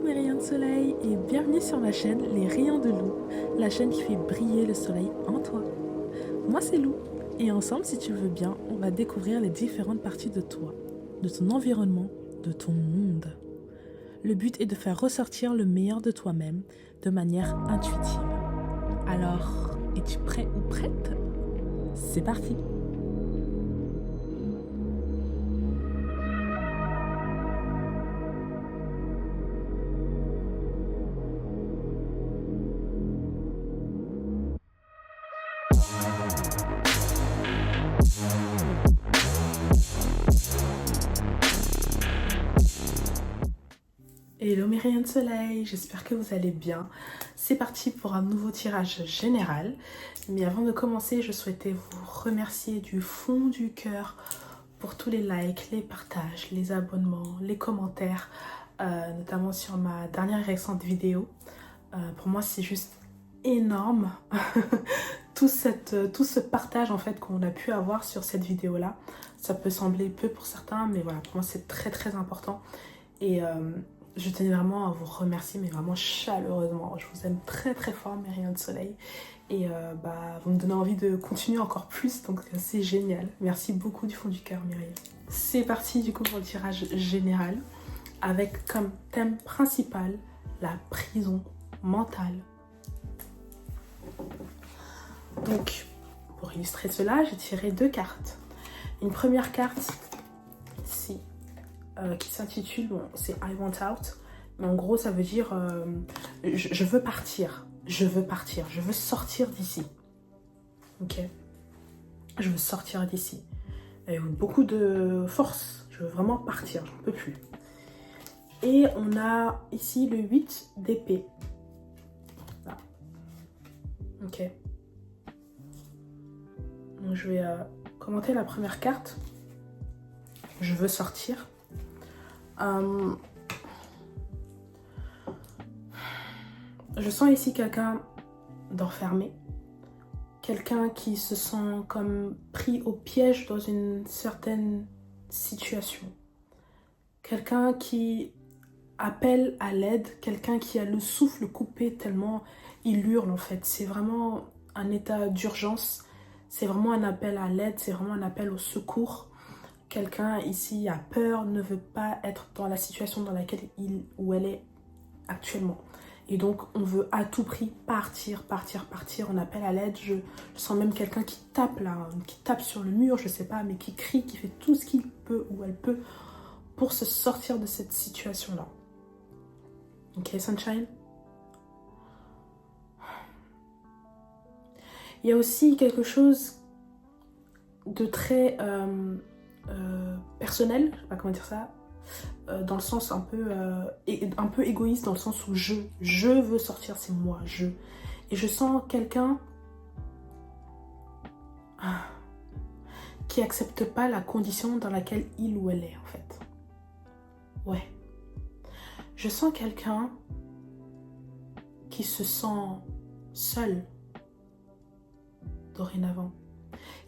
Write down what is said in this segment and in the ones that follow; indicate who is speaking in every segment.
Speaker 1: Coucou mes rayons de soleil et bienvenue sur ma chaîne Les Rayons de Lou, la chaîne qui fait briller le soleil en toi. Moi c'est Lou et ensemble si tu veux bien, on va découvrir les différentes parties de toi, de ton environnement, de ton monde. Le but est de faire ressortir le meilleur de toi-même de manière intuitive. Alors, es-tu prêt ou prête? C'est parti! Hello mes rayons de soleil, j'espère que vous allez bien. C'est parti pour un nouveau tirage général. Mais avant de commencer, je souhaitais vous remercier du fond du cœur pour tous les likes, les partages, les abonnements, les commentaires, notamment sur ma dernière récente vidéo. Pour moi, c'est juste énorme tout ce partage en fait qu'on a pu avoir sur cette vidéo là. Ça peut sembler peu pour certains, mais voilà, pour moi c'est très très important. Et je tenais vraiment à vous remercier, mais vraiment chaleureusement. Je vous aime très très fort mes rayons de soleil. Et vous me donnez envie de continuer encore plus, donc c'est génial. Merci beaucoup du fond du cœur mes rayons. C'est parti du coup pour le tirage général, avec comme thème principal la prison mentale. Donc, pour illustrer cela, j'ai tiré deux cartes. Une première carte, ici, qui s'intitule, bon, c'est I want out, mais en gros, ça veut dire je veux partir, je veux partir, je veux sortir d'ici. Ok? Je veux sortir d'ici. Avec beaucoup de force, je veux vraiment partir, j'en peux plus. Et on a ici le 8 d'épée. Là. Ok. Donc je vais commenter la première carte. Je veux sortir. Je sens ici quelqu'un d'enfermé. Quelqu'un qui se sent comme pris au piège dans une certaine situation. Quelqu'un qui appelle à l'aide. Quelqu'un qui a le souffle coupé tellement il hurle en fait. C'est vraiment un état d'urgence. C'est vraiment un appel à l'aide. C'est vraiment un appel au secours. Quelqu'un ici a peur, ne veut pas être dans la situation dans laquelle il ou elle est actuellement. Et donc, on veut à tout prix partir, partir, partir. On appelle à l'aide. Je sens même quelqu'un qui tape là, qui tape sur le mur, je sais pas, mais qui crie, qui fait tout ce qu'il peut ou elle peut pour se sortir de cette situation-là. Ok, Sunshine? Il y a aussi quelque chose de très... personnel, je sais pas comment dire ça, dans le sens un peu égoïste, dans le sens où je veux sortir, c'est moi, je. Et je sens quelqu'un qui accepte pas la condition dans laquelle il ou elle est en fait. Ouais. Je sens quelqu'un qui se sent seul dorénavant.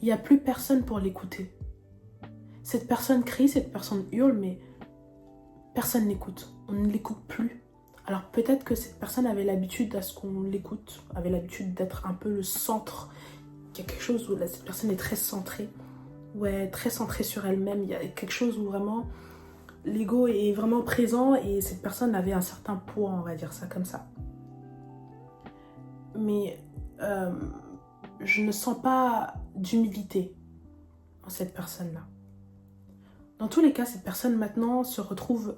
Speaker 1: Il n'y a plus personne pour l'écouter. Cette personne crie, cette personne hurle, mais personne n'écoute. On ne l'écoute plus. Alors peut-être que cette personne avait l'habitude à ce qu'on l'écoute, avait l'habitude d'être un peu le centre. Il y a quelque chose où cette personne est très centrée. Ouais, très centrée sur elle-même. Il y a quelque chose où vraiment l'ego est vraiment présent et cette personne avait un certain poids, on va dire ça comme ça. Mais je ne sens pas d'humilité en cette personne-là. Dans tous les cas, cette personne maintenant se retrouve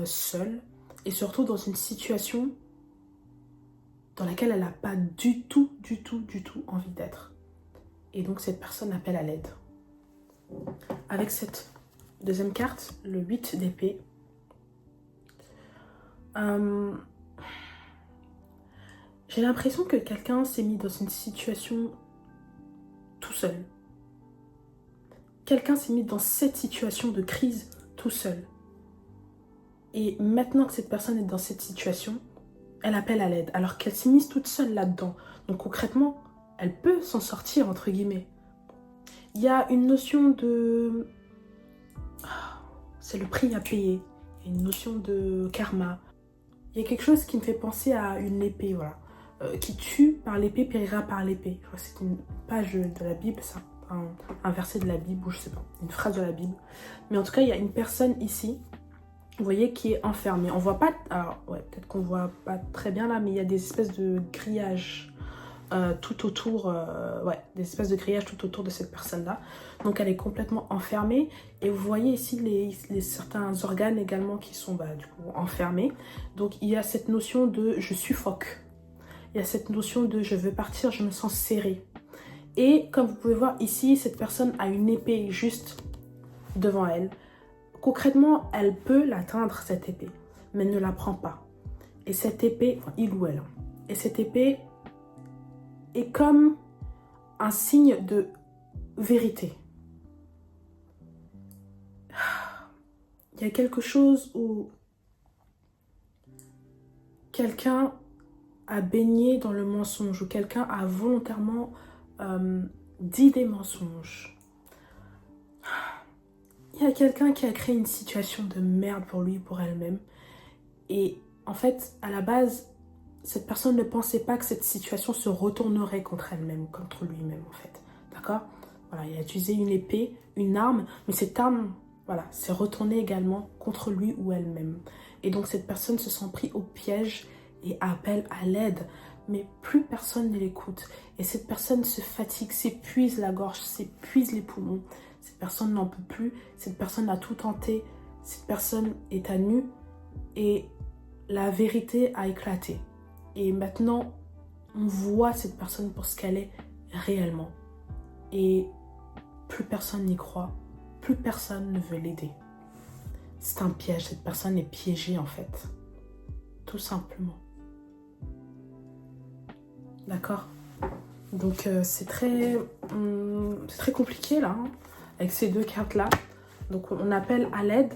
Speaker 1: seule et se retrouve dans une situation dans laquelle elle n'a pas du tout envie d'être. Et donc cette personne appelle à l'aide. Avec cette deuxième carte, le 8 d'épée, j'ai l'impression que quelqu'un s'est mis dans une situation tout seul. Quelqu'un s'est mis dans cette situation de crise tout seul. Et maintenant que cette personne est dans cette situation, elle appelle à l'aide. Alors qu'elle s'est mise toute seule là-dedans. Donc concrètement, elle peut s'en sortir, entre guillemets. Il y a une notion de... c'est le prix à payer. Il y a une notion de karma. Il y a quelque chose qui me fait penser à une épée, voilà. Qui tue par l'épée, périra par l'épée. C'est une page de la Bible, ça. Un verset de la Bible, ou je sais pas, une phrase de la Bible. Mais en tout cas, il y a une personne ici, vous voyez, qui est enfermée. On voit pas, alors ouais, peut-être qu'on voit pas très bien là, mais il y a des espèces de grillages tout autour, des espèces de grillages tout autour de cette personne-là. Donc elle est complètement enfermée. Et vous voyez ici certains organes également qui sont du coup enfermés. Donc il y a cette notion de je suffoque. Il y a cette notion de je veux partir, je me sens serrée. Et comme vous pouvez voir ici, cette personne a une épée juste devant elle. Concrètement, elle peut l'atteindre, cette épée, mais elle ne la prend pas. Et cette épée, enfin, il ou elle, et cette épée est comme un signe de vérité. Il y a quelque chose où quelqu'un a baigné dans le mensonge, où quelqu'un a volontairement dit des mensonges. Il y a quelqu'un qui a créé une situation de merde pour lui, pour elle-même. Et en fait, à la base, cette personne ne pensait pas que cette situation se retournerait contre elle-même, contre lui-même en fait. D'accord? Voilà, il a utilisé une épée, une arme, mais cette arme, voilà, s'est retournée également contre lui ou elle-même. Et donc cette personne se sent pris au piège et appelle à l'aide. Mais plus personne ne l'écoute. Et cette personne se fatigue, s'épuise la gorge, s'épuise les poumons. Cette personne n'en peut plus. Cette personne a tout tenté. Cette personne est à nu. Et la vérité a éclaté. Et maintenant, on voit cette personne pour ce qu'elle est réellement. Et plus personne n'y croit. Plus personne ne veut l'aider. C'est un piège. Cette personne est piégée en fait. Tout simplement. D'accord? Donc c'est très compliqué là, hein, avec ces deux cartes là. Donc on appelle à l'aide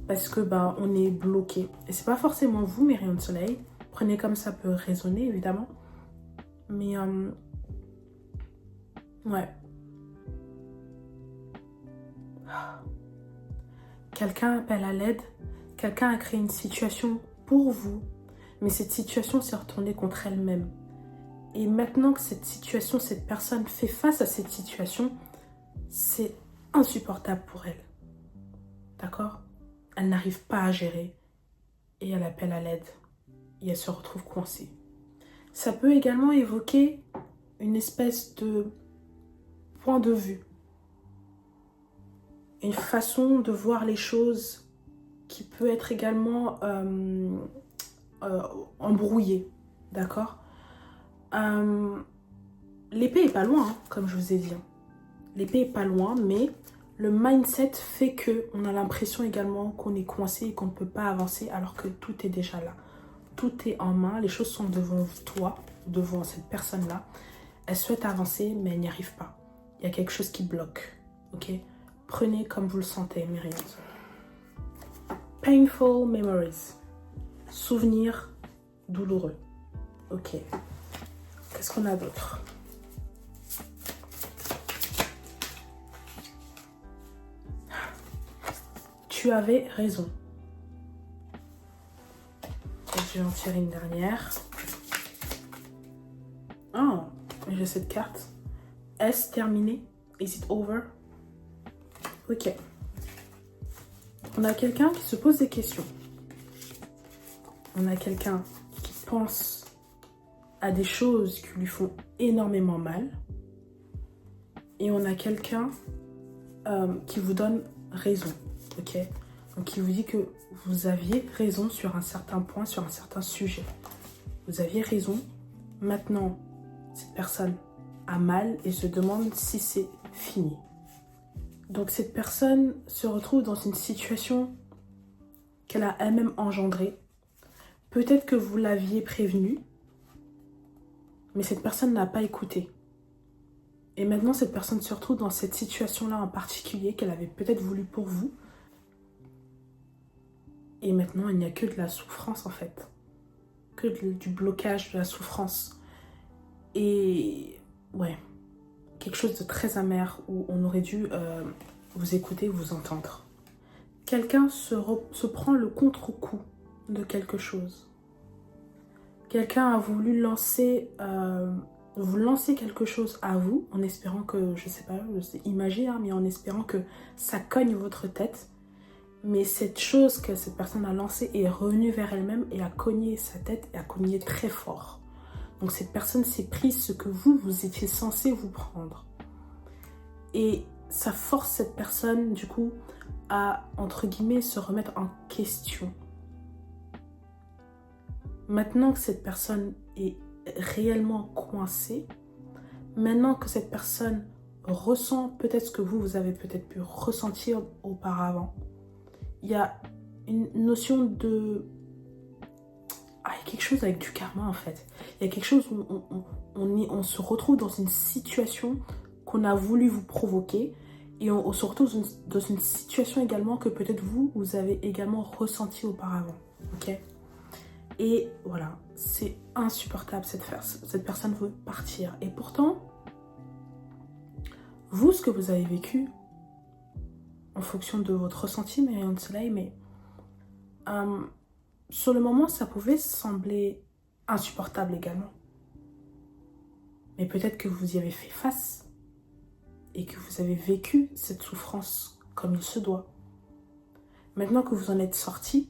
Speaker 1: parce que on est bloqué. Et c'est pas forcément vous, mes rayons de soleil. Prenez comme ça peut résonner évidemment. Mais ouais. Quelqu'un appelle à l'aide. Quelqu'un a créé une situation pour vous. Mais cette situation s'est retournée contre elle-même. Et maintenant que cette situation, cette personne fait face à cette situation, c'est insupportable pour elle. D'accord? Elle n'arrive pas à gérer et elle appelle à l'aide. Et elle se retrouve coincée. Ça peut également évoquer une espèce de point de vue. Une façon de voir les choses qui peut être également embrouillée. D'accord? L'épée est pas loin, hein, comme je vous ai dit. L'épée est pas loin, mais le mindset fait que on a l'impression également qu'on est coincé et qu'on ne peut pas avancer alors que tout est déjà là. Tout est en main, les choses sont devant toi, devant cette personne-là. Elle souhaite avancer, mais elle n'y arrive pas. Il y a quelque chose qui bloque, ok? Prenez comme vous le sentez, mes rayons. Painful memories. Souvenirs douloureux. Ok. Qu'est-ce qu'on a d'autre? Tu avais raison. Et je vais en tirer une dernière. Oh, j'ai cette carte. Est-ce terminé? Is it over? Ok. On a quelqu'un qui se pose des questions. On a quelqu'un qui pense à des choses qui lui font énormément mal. Et on a quelqu'un qui vous donne raison. Ok? Donc qui vous dit que vous aviez raison sur un certain point, sur un certain sujet. Vous aviez raison. Maintenant, cette personne a mal et se demande si c'est fini. Donc cette personne se retrouve dans une situation qu'elle a elle-même engendrée. Peut-être que vous l'aviez prévenue, mais cette personne n'a pas écouté. Et maintenant, cette personne se retrouve dans cette situation-là en particulier qu'elle avait peut-être voulu pour vous. Et maintenant, il n'y a que de la souffrance en fait. Que du blocage, de la souffrance. Et ouais, quelque chose de très amer où on aurait dû vous écouter, vous entendre. Quelqu'un se prend le contre-coup de quelque chose. quelqu'un a voulu vous lancer quelque chose à vous, en espérant que, je sais pas, c'est imagé, hein, mais en espérant que ça cogne votre tête. Mais cette chose que cette personne a lancée est revenue vers elle-même et a cogné sa tête et a cogné très fort. Donc cette personne s'est prise ce que vous étiez censé vous prendre. Et ça force cette personne, du coup, à, entre guillemets, se remettre en question. Maintenant que cette personne est réellement coincée, maintenant que cette personne ressent peut-être ce que vous avez peut-être pu ressentir auparavant, il y a une notion de... il y a quelque chose avec du karma en fait. Il y a quelque chose où on se retrouve dans une situation qu'on a voulu vous provoquer et on se retrouve dans une situation également que peut-être vous avez également ressenti auparavant. Ok ? Et voilà, c'est insupportable cette personne veut partir. Et pourtant, vous, ce que vous avez vécu, en fonction de votre ressenti, mes rayons de soleil, mais sur le moment, ça pouvait sembler insupportable également. Mais peut-être que vous y avez fait face et que vous avez vécu cette souffrance comme il se doit. Maintenant que vous en êtes sorti,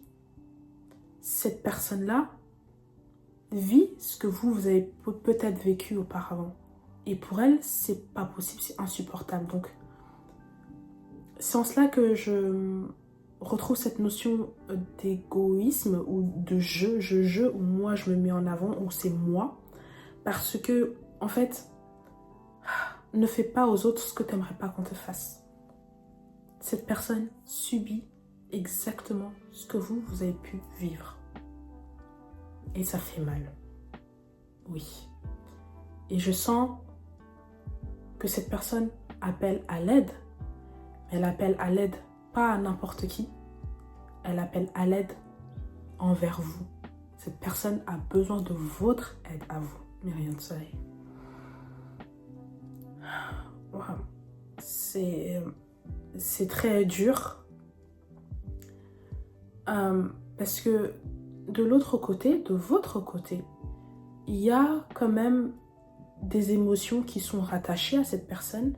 Speaker 1: cette personne-là vit ce que vous avez peut-être vécu auparavant. Et pour elle, c'est pas possible, c'est insupportable. Donc, c'est en cela que je retrouve cette notion d'égoïsme ou de je, où moi je me mets en avant, où c'est moi. Parce que, en fait, ne fais pas aux autres ce que tu n'aimerais pas qu'on te fasse. Cette personne subit exactement ce que vous avez pu vivre. Et ça fait mal. Oui. Et je sens que cette personne appelle à l'aide. Elle appelle à l'aide pas à n'importe qui. Elle appelle à l'aide envers vous. Cette personne a besoin de votre aide à vous, mes rayons de soleil. Wow. C'est très dur. Parce que de l'autre côté, de votre côté, il y a quand même des émotions qui sont rattachées à cette personne.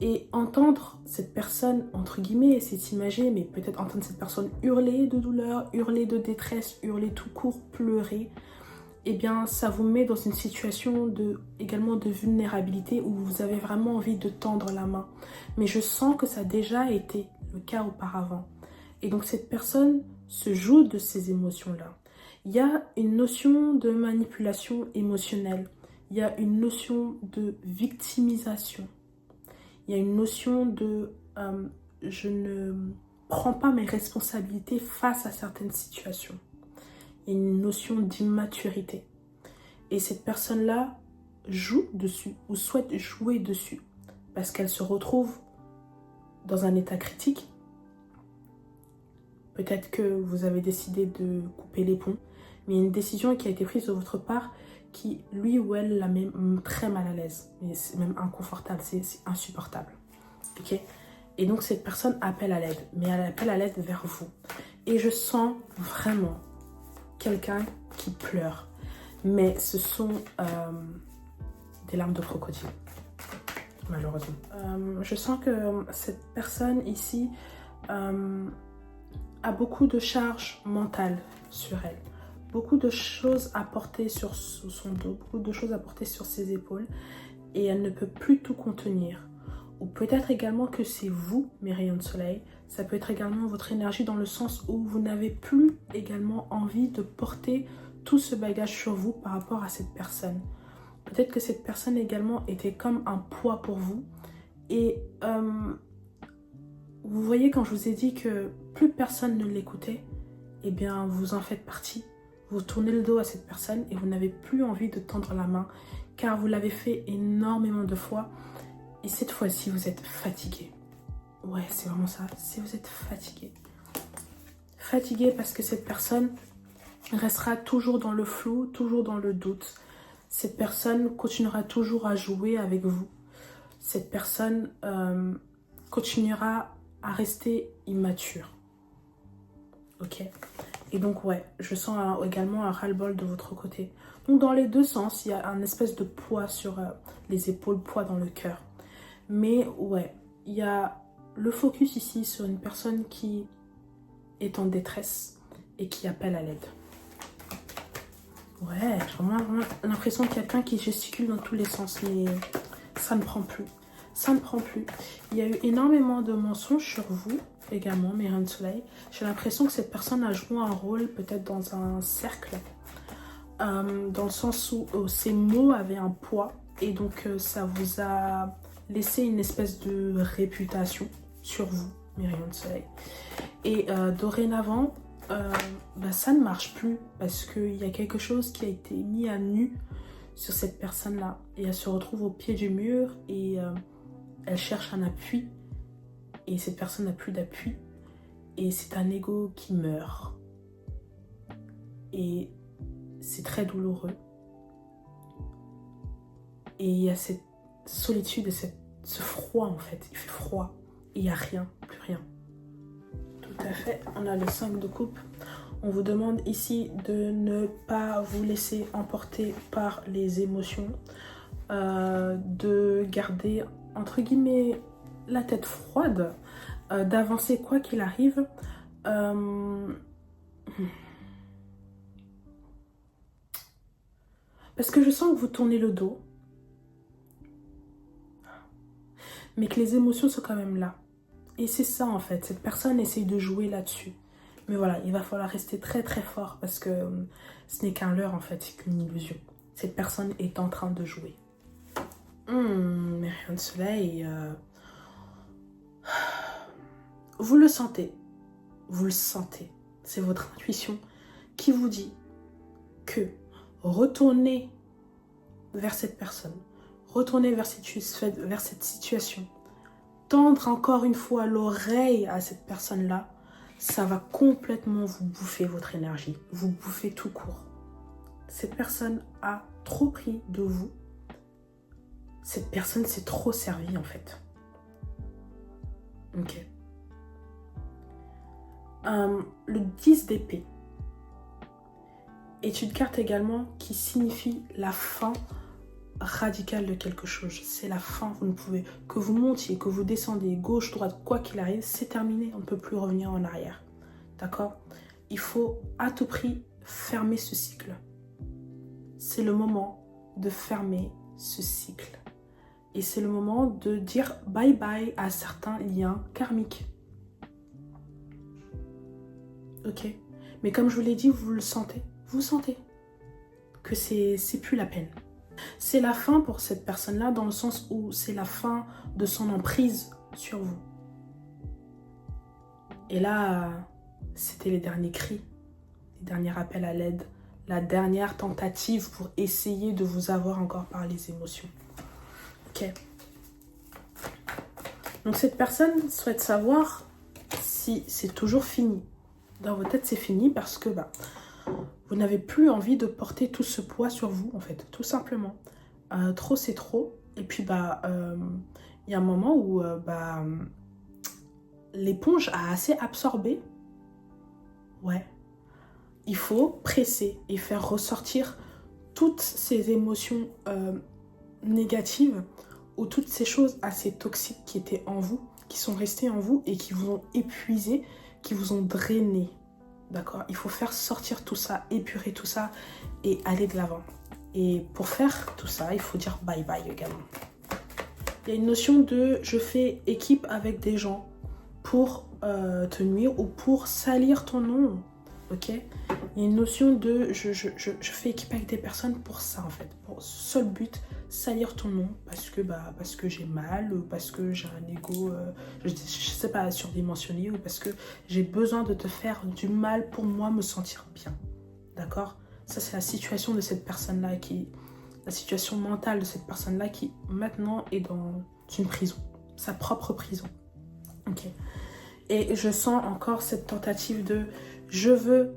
Speaker 1: Et entendre cette personne, entre guillemets, c'est s'imaginer, mais peut-être entendre cette personne hurler de douleur, hurler de détresse, hurler tout court, pleurer, eh bien ça vous met dans une situation également de vulnérabilité où vous avez vraiment envie de tendre la main. Mais je sens que ça a déjà été le cas auparavant. Et donc cette personne se joue de ces émotions-là. Il y a une notion de manipulation émotionnelle. Il y a une notion de victimisation. Il y a une notion de je ne prends pas mes responsabilités face à certaines situations. Il y a une notion d'immaturité. Et cette personne-là joue dessus ou souhaite jouer dessus parce qu'elle se retrouve dans un état critique. Peut-être que vous avez décidé de couper les ponts, mais il y a une décision qui a été prise de votre part qui, lui ou elle, la met très mal à l'aise. Mais c'est même inconfortable, c'est insupportable. Okay. Et donc cette personne appelle à l'aide, mais elle appelle à l'aide vers vous. Et je sens vraiment quelqu'un qui pleure. Mais ce sont des larmes de crocodile, malheureusement. Je sens que cette personne ici a beaucoup de charges mentales sur elle. Beaucoup de choses à porter sur son dos, beaucoup de choses à porter sur ses épaules. Et elle ne peut plus tout contenir. Ou peut-être également que c'est vous, mes rayons de soleil. Ça peut être également votre énergie dans le sens où vous n'avez plus également envie de porter tout ce bagage sur vous par rapport à cette personne. Peut-être que cette personne également était comme un poids pour vous. Et vous voyez quand je vous ai dit que plus personne ne l'écoutait, eh bien vous en faites partie. Vous tournez le dos à cette personne et vous n'avez plus envie de tendre la main car vous l'avez fait énormément de fois. Et cette fois-ci, vous êtes fatigué. Ouais, c'est vraiment ça. Si vous êtes fatigué. Fatigué parce que cette personne restera toujours dans le flou, toujours dans le doute. Cette personne continuera toujours à jouer avec vous. Cette personne continuera à rester immature. Ok. Et donc, ouais, je sens également un ras-le-bol de votre côté. Donc, dans les deux sens, il y a un espèce de poids sur les épaules, poids dans le cœur. Mais, ouais, il y a le focus ici sur une personne qui est en détresse et qui appelle à l'aide. Ouais, j'ai vraiment l'impression de quelqu'un qui gesticule dans tous les sens, mais ça ne prend plus. Ça ne prend plus. Il y a eu énormément de mensonges sur vous également, mes rayons de soleil. J'ai l'impression que cette personne a joué un rôle peut-être dans un cercle, dans le sens où ces mots avaient un poids et donc ça vous a laissé une espèce de réputation sur vous, mes rayons de soleil. Et dorénavant, ça ne marche plus parce qu'il y a quelque chose qui a été mis à nu sur cette personne-là et elle se retrouve au pied du mur et elle cherche un appui et cette personne n'a plus d'appui et c'est un ego qui meurt et c'est très douloureux et il y a cette solitude et ce froid en fait, il fait froid et il n'y a rien, plus rien. Tout à fait, on a le 5 de coupe. On vous demande ici de ne pas vous laisser emporter par les émotions, de garder entre guillemets la tête froide, d'avancer quoi qu'il arrive. Parce que je sens que vous tournez le dos, mais que les émotions sont quand même là. Et c'est ça en fait, cette personne essaye de jouer là-dessus. Mais voilà, il va falloir rester très très fort parce que ce n'est qu'un leurre en fait, c'est qu'une illusion. Cette personne est en train de jouer. Mais rien de soleil. Vous le sentez. Vous le sentez. C'est votre intuition qui vous dit que retournez vers cette personne. Retournez vers cette situation. Tendre encore une fois l'oreille à cette personne-là, ça va complètement vous bouffer votre énergie, vous bouffer tout court. Cette personne a trop pris de vous. Cette personne s'est trop servie en fait. Ok. Le 10 d'épée est une carte également qui signifie la fin radicale de quelque chose. C'est la fin, vous ne pouvez, que vous montiez, que vous descendiez, gauche, droite, quoi qu'il arrive, c'est terminé, on ne peut plus revenir en arrière. D'accord? Il faut à tout prix fermer ce cycle. C'est le moment de fermer ce cycle. Et c'est le moment de dire bye bye à certains liens karmiques. Ok? Mais comme je vous l'ai dit, vous le sentez. Vous sentez que c'est plus la peine. C'est la fin pour cette personne-là dans le sens où c'est la fin de son emprise sur vous. Et là, c'était les derniers cris, les derniers appels à l'aide, la dernière tentative pour essayer de vous avoir encore par les émotions. Ok. Donc cette personne souhaite savoir si c'est toujours fini. Dans votre tête, c'est fini parce que vous n'avez plus envie de porter tout ce poids sur vous, en fait, tout simplement. Trop, c'est trop. Et puis, y a un moment où l'éponge a assez absorbé. Ouais. Il faut presser et faire ressortir toutes ces émotions négatives ou toutes ces choses assez toxiques qui étaient en vous, qui sont restées en vous et qui vous ont épuisé, qui vous ont drainé. D'accord? Il faut faire sortir tout ça, épurer tout ça et aller de l'avant. Et pour faire tout ça, il faut dire bye bye également. Il y a une notion de je fais équipe avec des gens pour te nuire ou pour salir ton nom. Ok? Il y a une notion de je fais équipe avec des personnes pour ça en fait. Pour seul but, salir ton nom parce que j'ai mal ou parce que j'ai un ego, je sais pas, surdimensionné ou parce que j'ai besoin de te faire du mal pour moi me sentir bien. D'accord? Ça, c'est la situation de cette personne-là la situation mentale de cette personne-là qui maintenant est dans une prison, sa propre prison. Ok. Et je sens encore cette tentative de je veux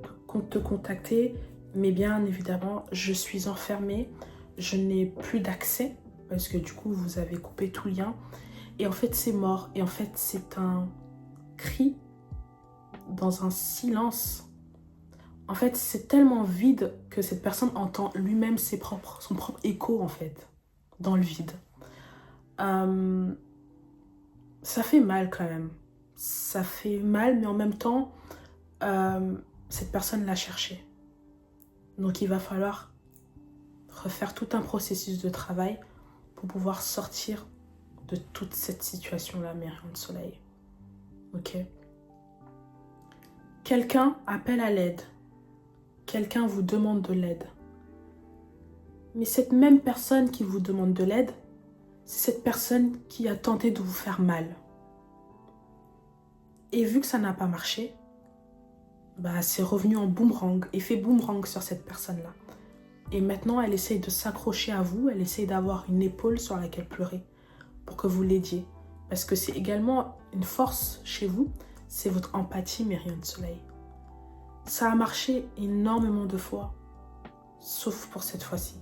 Speaker 1: te contacter, mais bien évidemment, je suis enfermée, je n'ai plus d'accès parce que du coup, vous avez coupé tout lien. Et en fait, c'est mort. Et en fait, c'est un cri dans un silence. En fait, c'est tellement vide que cette personne entend lui-même son propre écho, en fait, dans le vide. Ça fait mal quand même. Ça fait mal, mais en même temps, cette personne l'a cherché. Donc il va falloir refaire tout un processus de travail pour pouvoir sortir de toute cette situation-là, mes rayons de soleil. Ok? Quelqu'un appelle à l'aide. Quelqu'un vous demande de l'aide. Mais cette même personne qui vous demande de l'aide, c'est cette personne qui a tenté de vous faire mal. Et vu que ça n'a pas marché, c'est revenu en boomerang, effet boomerang sur cette personne-là. Et maintenant, elle essaye de s'accrocher à vous, elle essaye d'avoir une épaule sur laquelle pleurer pour que vous l'aidiez. Parce que c'est également une force chez vous, c'est votre empathie, mes rayons de soleil. Ça a marché énormément de fois, sauf pour cette fois-ci.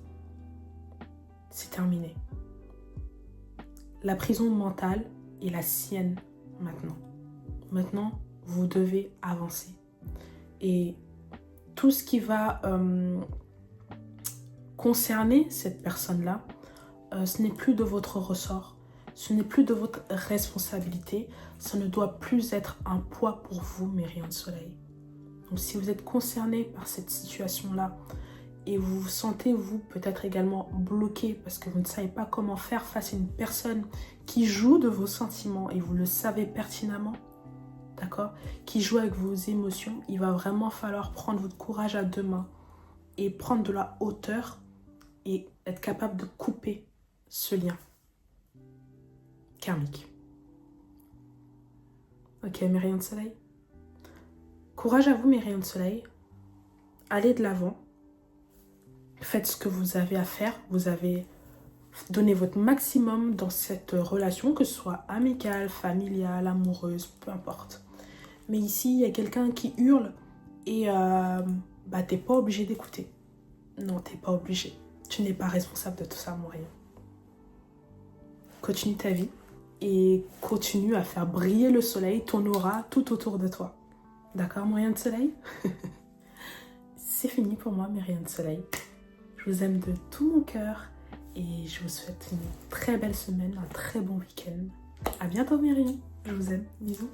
Speaker 1: C'est terminé. La prison mentale est la sienne maintenant. Maintenant, vous devez avancer. Et tout ce qui va concerner cette personne-là, ce n'est plus de votre ressort, ce n'est plus de votre responsabilité, ça ne doit plus être un poids pour vous, mes rayons de soleil. Donc si vous êtes concerné par cette situation-là et vous vous sentez, vous, peut-être également bloqué parce que vous ne savez pas comment faire face à une personne qui joue de vos sentiments et vous le savez pertinemment, d'accord, qui joue avec vos émotions, il va vraiment falloir prendre votre courage à deux mains et prendre de la hauteur et être capable de couper ce lien karmique. Ok, mes rayons de soleil. Courage à vous, mes rayons de soleil. Allez de l'avant. Faites ce que vous avez à faire. Vous avez donné votre maximum dans cette relation, que ce soit amicale, familiale, amoureuse, peu importe. Mais ici, il y a quelqu'un qui hurle et t'es pas obligé d'écouter. Non, t'es pas obligé. Tu n'es pas responsable de tout ça, mon rayon. Continue ta vie et continue à faire briller le soleil, ton aura tout autour de toi. D'accord, mon rayon de soleil? C'est fini pour moi, mes rayons de soleil. Je vous aime de tout mon cœur et je vous souhaite une très belle semaine, un très bon week-end. À bientôt, mes rayons. Je vous aime. Bisous.